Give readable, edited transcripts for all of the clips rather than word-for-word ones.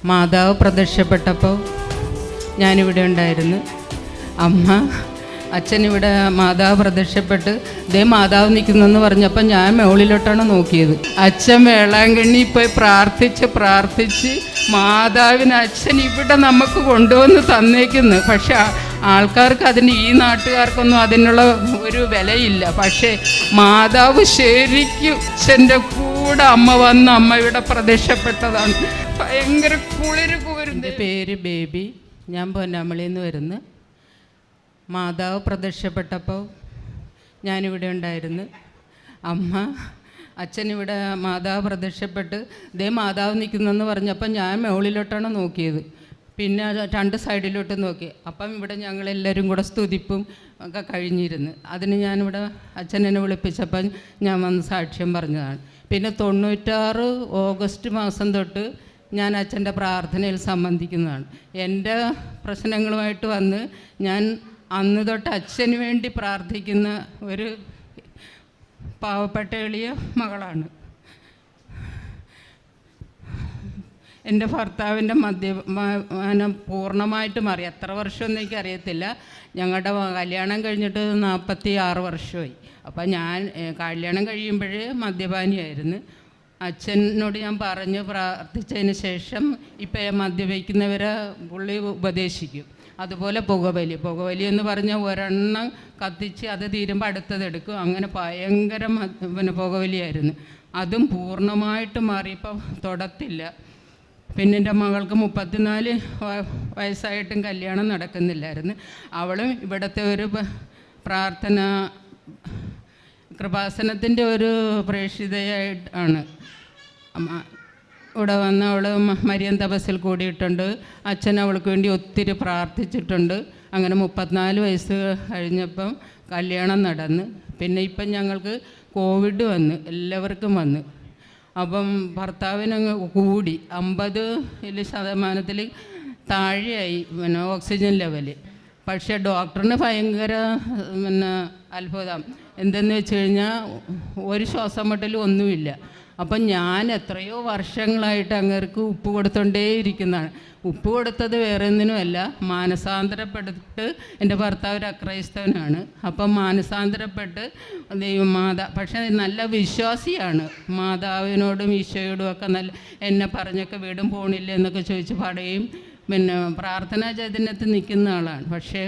മാതാവ് പ്രത്യക്ഷപ്പെട്ടപ്പോൾ ഞാനിവിടെ ഉണ്ടായിരുന്നു. അച്ഛനിവിടെ മാതാവ് പ്രത്യക്ഷപ്പെട്ട് ദേ മാതാവ് നിൽക്കുന്നെന്ന് പറഞ്ഞപ്പോൾ ഞാൻ മുകളിലോട്ടാണ് നോക്കിയത്. അച്ഛൻ വേളാങ്കണ്ണി പോയി പ്രാർത്ഥിച്ച് മാതാവിന് അച്ഛൻ ഇവിടെ നമുക്ക് കൊണ്ടുവന്ന് തന്നേക്കുന്നു. പക്ഷെ ആൾക്കാർക്ക് ഈ നാട്ടുകാർക്കൊന്നും അതിനുള്ള ഒരു വിലയില്ല. പക്ഷേ മാതാവ് ശരിക്കും അച്ഛൻ്റെ കൂടെ അമ്മ വന്ന് അമ്മയുടെ പ്രത്യക്ഷപ്പെട്ടതാണ്. ഭയങ്കര കുളിര് കോരുന്നു. എൻ്റെ പേര് ബേബി, ഞാൻ പൊന്നാമളിയിൽ നിന്ന് വരുന്നു. മാതാവ് പ്രത്യക്ഷപ്പെട്ടപ്പോൾ ഞാനിവിടെ ഉണ്ടായിരുന്നു. അച്ഛനിവിടെ മാതാവ് പ്രത്യക്ഷപ്പെട്ട് ദേ മാതാവ് നിൽക്കുന്നെന്ന് പറഞ്ഞപ്പോൾ ഞാൻ മുകളിലോട്ടാണ് നോക്കിയത്. പിന്നെ 2 സൈഡിലോട്ട് നോക്കി. അപ്പം ഇവിടെ ഞങ്ങളെല്ലാവരും കൂടെ സ്തുതിപ്പും ഒക്കെ കഴിഞ്ഞിരുന്നു. അതിന് ഞാനിവിടെ അച്ഛനെന്നെ വിളിപ്പിച്ചപ്പം ഞാൻ വന്ന് സാക്ഷ്യം പറഞ്ഞതാണ്. പിന്നെ 96 ഓഗസ്റ്റ് മാസം തൊട്ട് ഞാൻ അച്ഛൻ്റെ പ്രാർത്ഥനയിൽ സംബന്ധിക്കുന്നതാണ്. എൻ്റെ പ്രശ്നങ്ങളുമായിട്ട് വന്ന് ഞാൻ അന്ന് തൊട്ട് അച്ഛന് വേണ്ടി പ്രാർത്ഥിക്കുന്ന ഒരു പാവപ്പെട്ട എളിയ മകളാണ്. എൻ്റെ ഭർത്താവിൻ്റെ മദ്യപാനം പൂർണ്ണമായിട്ട് മാറി. എത്ര വർഷമൊന്നും എനിക്കറിയത്തില്ല. ഞങ്ങളുടെ കല്യാണം കഴിഞ്ഞിട്ട് 46 വർഷമായി. അപ്പം ഞാൻ കല്യാണം കഴിയുമ്പോഴേ മദ്യപാനിയായിരുന്നു. അച്ഛനോട് ഞാൻ പറഞ്ഞ് പ്രാർത്ഥിച്ചതിന് ശേഷം ഇപ്പം മദ്യപിക്കുന്നവരെ പുള്ളി ഉപദേശിക്കും. അതുപോലെ പുകവലി എന്ന് പറഞ്ഞാൽ ഒരെണ്ണം കത്തിച്ച് അത് തീരുമ്പോൾ അടുത്തതെടുക്കും. അങ്ങനെ ഭയങ്കര പുകവലിയായിരുന്നു. അതും പൂർണ്ണമായിട്ട് മാറിയപ്പോൾ തൊടത്തില്ല. പിന്നെ എൻ്റെ മകൾക്ക് 34 വയസ്സായിട്ടും കല്യാണം നടക്കുന്നില്ലായിരുന്നു. അവളും ഇവിടുത്തെ ഒരു പ്രാർത്ഥന കൃപാസനത്തിൻ്റെ ഒരു പ്രേക്ഷിതയായിട്ടാണ്. ഇവിടെ വന്ന് അവൾ മരിയൻ തപസ്സിൽ കൂടിയിട്ടുണ്ട്. അച്ഛൻ അവൾക്ക് വേണ്ടി ഒത്തിരി പ്രാർത്ഥിച്ചിട്ടുണ്ട്. അങ്ങനെ 34 വയസ്സ് കഴിഞ്ഞപ്പം കല്യാണം നടന്ന്. പിന്നെ ഇപ്പം ഞങ്ങൾക്ക് കോവിഡ് വന്ന്, എല്ലാവർക്കും വന്ന്. അപ്പം ഭർത്താവിനങ്ങ് കൂടി 50% താഴെയായി ഓക്സിജൻ ലെവൽ. പക്ഷേ ഡോക്ടറിന് ഭയങ്കര അത്ഭുതം. എന്തെന്ന് വെച്ച് കഴിഞ്ഞാൽ ഒരു ശ്വാസം മുട്ടലും ഒന്നുമില്ല. അപ്പം ഞാൻ എത്രയോ വർഷങ്ങളായിട്ട് അങ്ങേർക്ക് ഉപ്പ് കൊടുത്തോണ്ടേയിരിക്കുന്നതാണ്. ഉപ്പ് കൊടുത്തത് വേറെ ഒന്നിനുമല്ല, മാനസാന്തരപ്പെട്ട് എൻ്റെ ഭർത്താവ് ഒരു അക്രൈസ്തവനാണ്. അപ്പം മാനസാന്തരപ്പെട്ട് പക്ഷേ നല്ല വിശ്വാസിയാണ്. മാതാവിനോടും ഈശോയോടും ഒക്കെ നല്ല എന്നെ പറഞ്ഞൊക്കെ വീടും പോണില്ല എന്നൊക്കെ ചോദിച്ച് പറയുകയും പിന്നെ പ്രാർത്ഥനാ ചൈതന്യത്തിൽ നിൽക്കുന്ന ആളാണ്. പക്ഷേ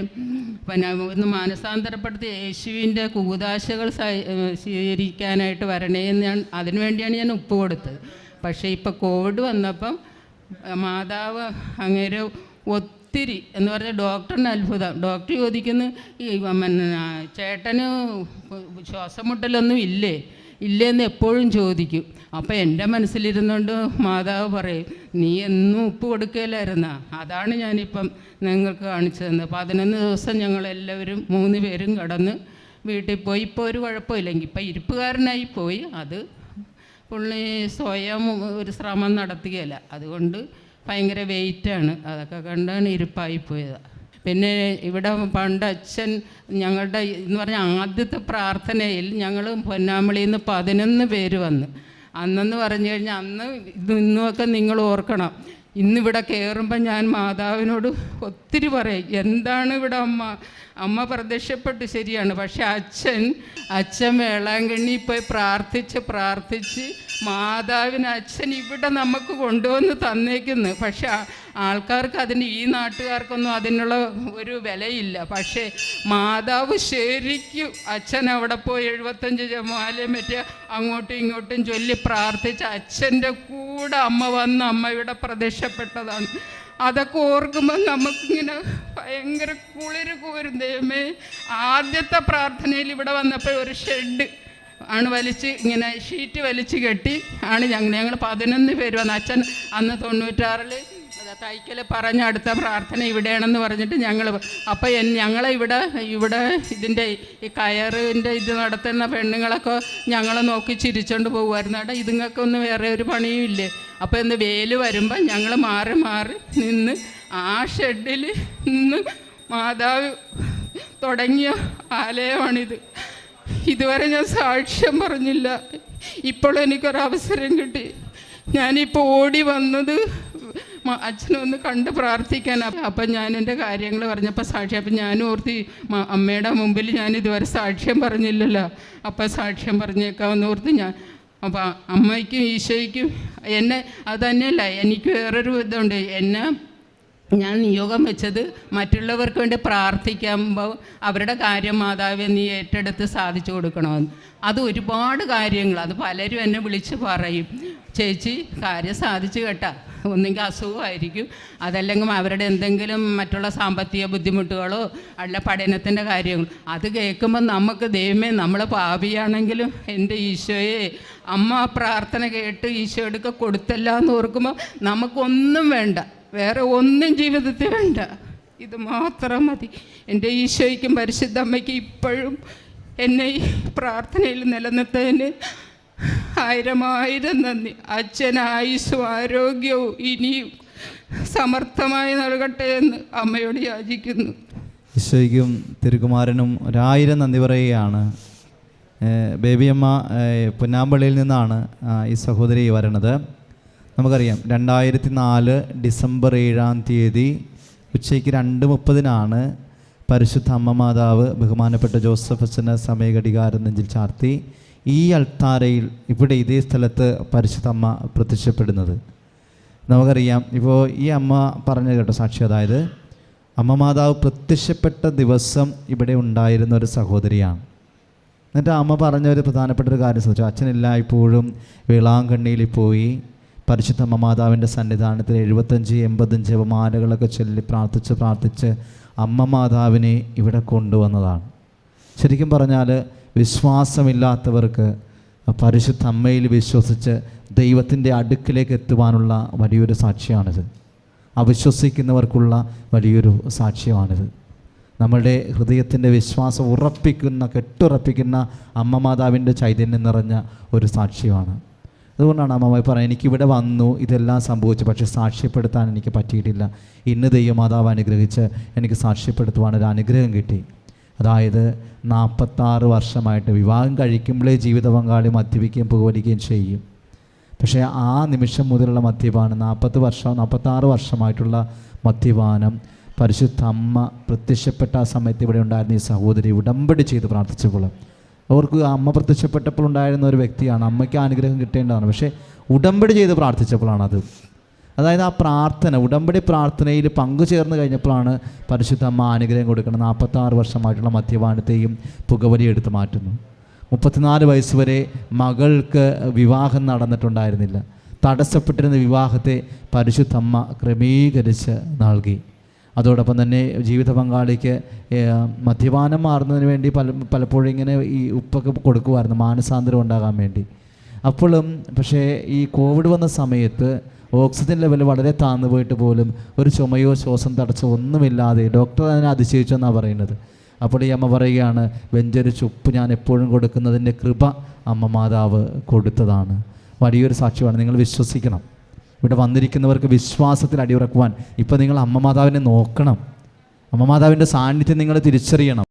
പിന്നെ ഒന്ന് മാനസാന്തരപ്പെടുത്തി യേശുവിൻ്റെ കൂദാശകൾ സ്വീകരിക്കാനായിട്ട് വരണേന്ന് അതിനുവേണ്ടിയാണ് ഞാൻ ഉപ്പ് കൊടുത്തത്. പക്ഷേ ഇപ്പോൾ കോവിഡ് വന്നപ്പം മാതാവ് അങ്ങേരെ ഒത്തിരി എന്ന് പറഞ്ഞാൽ ഡോക്ടറിന് അത്ഭുതം. ഡോക്ടർ ചോദിക്കുന്നു, ഈ ചേട്ടന് ശ്വാസം മുട്ടലൊന്നും ഇല്ലേന്ന് എപ്പോഴും ചോദിക്കും. അപ്പോൾ എൻ്റെ മനസ്സിലിരുന്നുകൊണ്ട് മാതാവ് പറയും, നീ എന്നും ഉപ്പ് കൊടുക്കുകയില്ലായിരുന്നാ, അതാണ് ഞാനിപ്പം നിങ്ങൾക്ക് കാണിച്ചു തന്നത്. 11 ദിവസം ഞങ്ങളെല്ലാവരും 3 പേരും കടന്ന് വീട്ടിൽ പോയി. ഇപ്പോൾ ഒരു കുഴപ്പമില്ലെങ്കിൽ ഇപ്പം ഇരിപ്പുകാരനായി പോയി. അത് പുള്ളി സ്വയം ഒരു ശ്രമം നടത്തുകയില്ല, അതുകൊണ്ട് ഭയങ്കര വെയിറ്റാണ്. അതൊക്കെ കണ്ടാണ് ഇരിപ്പായി പോയത്. പിന്നെ ഇവിടെ പണ്ട് അച്ഛൻ ഞങ്ങളുടെ എന്ന് പറഞ്ഞാൽ ആദ്യത്തെ പ്രാർത്ഥനയിൽ ഞങ്ങൾ പൊന്നാമളിയിൽ നിന്ന് 11 പേര് വന്ന്. അന്നെന്ന് പറഞ്ഞു കഴിഞ്ഞാൽ ഇന്നുമൊക്കെ നിങ്ങൾ ഓർക്കണം, ഇന്നിവിടെ കയറുമ്പോൾ ഞാൻ മാതാവിനോട് ഒത്തിരി പറയും, എന്താണ് ഇവിടെ അമ്മ പ്രത്യക്ഷപ്പെട്ട് ശരിയാണ്. പക്ഷെ അച്ഛൻ വേളാങ്കണ്ണി പോയി പ്രാർത്ഥിച്ച് മാതാവിന് അച്ഛൻ ഇവിടെ നമുക്ക് കൊണ്ടുവന്ന് തന്നേക്കുന്നു. പക്ഷെ ആൾക്കാർക്ക് ഈ നാട്ടുകാർക്കൊന്നും അതിനുള്ള ഒരു വിലയില്ല. പക്ഷേ മാതാവ് ശരിക്കും അച്ഛൻ അവിടെ പോയി 75 ജപമാലയും മറ്റേ അങ്ങോട്ടും ഇങ്ങോട്ടും ചൊല്ലി പ്രാർത്ഥിച്ച് അച്ഛൻ്റെ കൂടെ അമ്മ വന്ന് അമ്മയുടെ പ്രത്യക്ഷപ്പെട്ടതാണ്. അതൊക്കെ ഓർക്കുമ്പോൾ നമുക്കിങ്ങനെ ഭയങ്കര കുളിര് കോരും. ദൈവമേ, ആദ്യത്തെ പ്രാർത്ഥനയിൽ ഇവിടെ വന്നപ്പോൾ ഒരു ഷെഡ് ആണ് ഇങ്ങനെ ഷീറ്റ് വലിച്ച് കെട്ടി ആണ് ഞങ്ങൾ 11 പേര് വന്ന്. അച്ഛൻ അന്ന് 96 തൈക്കൽ പറഞ്ഞ അടുത്ത പ്രാർത്ഥന ഇവിടെയാണെന്ന് പറഞ്ഞിട്ട് അപ്പോൾ ഞങ്ങളെ ഇവിടെ ഇതിൻ്റെ ഈ കയറിൻ്റെ ഇത് നടത്തുന്ന പെണ്ണുങ്ങളൊക്കെ ഞങ്ങളെ നോക്കി ചിരിച്ചോണ്ട് പോകുമായിരുന്നു. അവിടെ ഇതുങ്ങൾക്കൊന്നും വേറെ ഒരു പണിയും ഇല്ലേ. അപ്പോൾ ഇന്ന് വെയിൽ വരുമ്പോൾ ഞങ്ങൾ മാറി നിന്ന് ആ ഷെഡിൽ നിന്ന് മാതാവ് തുടങ്ങിയ ആലയമാണിത്. ഇതുവരെ ഞാൻ സാക്ഷ്യം പറഞ്ഞില്ല. ഇപ്പോൾ എനിക്കൊരവസരം കിട്ടി. ഞാനിപ്പോൾ ഓടി വന്നത് അച്ഛനെ ഒന്ന് കണ്ട് പ്രാർത്ഥിക്കാൻ. അപ്പം ഞാൻ എൻ്റെ കാര്യങ്ങൾ പറഞ്ഞപ്പോൾ സാക്ഷ്യം, അപ്പം ഞാൻ ഓർത്തി അമ്മയുടെ മുമ്പിൽ ഞാൻ ഇതുവരെ സാക്ഷ്യം പറഞ്ഞില്ലല്ലോ, അപ്പം സാക്ഷ്യം പറഞ്ഞേക്കാമെന്ന് ഓർത്ത് ഞാൻ. അപ്പം അമ്മയ്ക്കും ഈശോയ്ക്കും എന്നെ അത് തന്നെയല്ല, എനിക്ക് വേറൊരു ഇതുണ്ട്. ഞാൻ നിയോഗം വെച്ചത് മറ്റുള്ളവർക്ക് വേണ്ടി പ്രാർത്ഥിക്കുമ്പോൾ അവരുടെ കാര്യം മാതാവെ നീ ഏറ്റെടുത്ത് സാധിച്ചു കൊടുക്കണമെന്ന്. അത് ഒരുപാട് കാര്യങ്ങൾ, അത് പലരും എന്നെ വിളിച്ച് പറയും, ചേച്ചി കാര്യം സാധിച്ചു കേട്ടാ. ഒന്നെങ്കിൽ അസുഖമായിരിക്കും, അതല്ലെങ്കിൽ അവരുടെ എന്തെങ്കിലും മറ്റുള്ള സാമ്പത്തിക ബുദ്ധിമുട്ടുകളോ അല്ല പഠനത്തിൻ്റെ കാര്യങ്ങൾ. അത് കേൾക്കുമ്പോൾ നമുക്ക് ദൈവമേ, നമ്മൾ പാപിയാണെങ്കിലും എൻ്റെ ഈശോയെ അമ്മ പ്രാർത്ഥന കേട്ട് ഈശോയുടെ കൊടുത്തല്ല എന്ന് ഓർക്കുമ്പോൾ നമുക്കൊന്നും വേണ്ട, വേറെ ഒന്നും ജീവിതത്തിൽ വേണ്ട, ഇത് മാത്രം മതി. എൻ്റെ ഈശോയ്ക്കും പരിശുദ്ധ അമ്മയ്ക്കും ഇപ്പോഴും എന്നെ ഈ പ്രാർത്ഥനയിൽ നിലനിർത്തതിന് 1000 നന്ദി. അച്ഛന് ആയുസ്സും ആരോഗ്യവും ഇനിയും സമർത്ഥമായി നൽകട്ടെ എന്ന് അമ്മയോട് യാചിക്കുന്നു. ഈശോയ്ക്കും തിരുകുമാരനും 1000 നന്ദി പറയുകയാണ്. ബേബിയമ്മ പുന്നാമ്പള്ളിയിൽ നിന്നാണ് ഈ സഹോദരി വരണത്. നമുക്കറിയാം 2004 ഡിസംബർ 7 ഉച്ചയ്ക്ക് 2:30 പരിശുദ്ധ അമ്മ മാതാവ് ബഹുമാനപ്പെട്ട ജോസഫ് അച്ഛന് സമയഘടികാരം നെഞ്ചിൽ ചാർത്തി ഈ അൾത്താരയിൽ ഇവിടെ ഇതേ സ്ഥലത്ത് പരിശുദ്ധ അമ്മ പ്രത്യക്ഷപ്പെടുന്നത്. നമുക്കറിയാം, ഇപ്പോൾ ഈ അമ്മ പറഞ്ഞു കേട്ടോ സാക്ഷി, അതായത് അമ്മ മാതാവ് പ്രത്യക്ഷപ്പെട്ട ദിവസം ഇവിടെ ഉണ്ടായിരുന്ന ഒരു സഹോദരിയാണ്. എന്നിട്ട് അമ്മ പറഞ്ഞ ഒരു പ്രധാനപ്പെട്ട ഒരു കാര്യം ശ്രദ്ധിച്ചു. അച്ഛനെല്ലായ്പ്പോഴും വേളാങ്കണ്ണിയിൽ പോയി പരിശുദ്ധ അമ്മ മാതാവിൻ്റെ സന്നിധാനത്തിൽ 75-80 ജപമാലകളൊക്കെ ചൊല്ലി പ്രാർത്ഥിച്ച് അമ്മ മാതാവിനെ ഇവിടെ കൊണ്ടുവന്നതാണ്. ശരിക്കും പറഞ്ഞാൽ വിശ്വാസമില്ലാത്തവർക്ക് പരിശുദ്ധ അമ്മയിൽ വിശ്വസിച്ച് ദൈവത്തിൻ്റെ അടുക്കിലേക്ക് എത്തുവാനുള്ള വലിയൊരു സാക്ഷ്യമാണിത്. അവിശ്വസിക്കുന്നവർക്കുള്ള വലിയൊരു സാക്ഷ്യമാണിത്. നമ്മളുടെ ഹൃദയത്തിൻ്റെ വിശ്വാസം കെട്ടുറപ്പിക്കുന്ന അമ്മ മാതാവിൻ്റെ ചൈതന്യം നിറഞ്ഞ ഒരു സാക്ഷ്യമാണ്. അതുകൊണ്ടാണ് അമ്മ പറയുന്നത്, എനിക്കിവിടെ വന്നു ഇതെല്ലാം സംഭവിച്ചു, പക്ഷേ സാക്ഷ്യപ്പെടുത്താൻ എനിക്ക് പറ്റിയിട്ടില്ല. ഇന്ന് ദൈവമാതാവ് അനുഗ്രഹിച്ച് എനിക്ക് സാക്ഷ്യപ്പെടുത്തുവാനൊരു അനുഗ്രഹം കിട്ടി. അതായത് 46 വർഷമായിട്ട് വിവാഹം കഴിക്കുമ്പോഴേ ജീവിത പങ്കാളി മദ്യപിക്കുകയും പുകവലിക്കുകയും ചെയ്യും. പക്ഷേ ആ നിമിഷം മുതലുള്ള മദ്യപാനം 46 വർഷമായിട്ടുള്ള മദ്യപാനം പരിശുദ്ധ അമ്മ പ്രത്യക്ഷപ്പെട്ട ആ സമയത്ത് ഇവിടെ ഉണ്ടായിരുന്ന ഈ സഹോദരി ഉടമ്പടി ചെയ്ത് പ്രാർത്ഥിച്ചപ്പോൾ അവർക്ക് അമ്മ പ്രത്യക്ഷപ്പെട്ടപ്പോൾ ഉണ്ടായിരുന്ന ഒരു വ്യക്തിയാണ്, അമ്മയ്ക്ക് അനുഗ്രഹം കിട്ടേണ്ടതാണ്. പക്ഷേ ഉടമ്പടി ചെയ്ത് പ്രാർത്ഥിച്ചപ്പോഴാണത്. അതായത് ആ പ്രാർത്ഥന, ഉടമ്പടി പ്രാർത്ഥനയിൽ പങ്കുചേർന്ന് കഴിഞ്ഞപ്പോഴാണ് പരിശുദ്ധ അമ്മ അനുഗ്രഹം കൊടുക്കുന്നത്. 46 വർഷമായിട്ടുള്ള മദ്യപാനത്തെയും പുകവലി എടുത്ത് മാറ്റുന്നു. 34 വയസ്സ് വരെ മകൾക്ക് വിവാഹം നടന്നിട്ടുണ്ടായിരുന്നില്ല. തടസ്സപ്പെട്ടിരുന്ന വിവാഹത്തെ പരിശുദ്ധ അമ്മ ക്രമീകരിച്ച് നൽകി. അതോടൊപ്പം തന്നെ ജീവിത പങ്കാളിക്ക് മദ്യപാനം മാറുന്നതിന് വേണ്ടി പലപ്പോഴും ഇങ്ങനെ ഈ ഉപ്പൊക്കെ കൊടുക്കുമായിരുന്നു മാനസാന്തരം ഉണ്ടാകാൻ വേണ്ടി. അപ്പോഴും പക്ഷേ ഈ കോവിഡ് വന്ന സമയത്ത് ഓക്സിജൻ ലെവൽ വളരെ താഴ്ന്നു പോയിട്ട് പോലും ഒരു ചുമയോ ശ്വാസം തടസ്സോ ഒന്നുമില്ലാതെ ഡോക്ടർ അതിനെ അതിശയിച്ചെന്നാണ് പറയുന്നത്. അപ്പോൾ ഈ അമ്മ പറയുകയാണ്, വെഞ്ചരിച്ച് ഉപ്പ് ഞാൻ എപ്പോഴും കൊടുക്കുന്നതിൻ്റെ കൃപ അമ്മ മാതാവ് കൊടുത്തതാണ്. വലിയൊരു സാക്ഷ്യമാണ്. നിങ്ങൾ വിശ്വസിക്കണം. ഇവിടെ വന്നിരിക്കുന്നവർക്ക് വിശ്വാസത്തിൽ അടിയുറക്കുവാൻ ഇപ്പോൾ നിങ്ങൾ അമ്മ മാതാവിനെ നോക്കണം. അമ്മ മാതാവിൻ്റെ സാന്നിധ്യം നിങ്ങൾ തിരിച്ചറിയണം.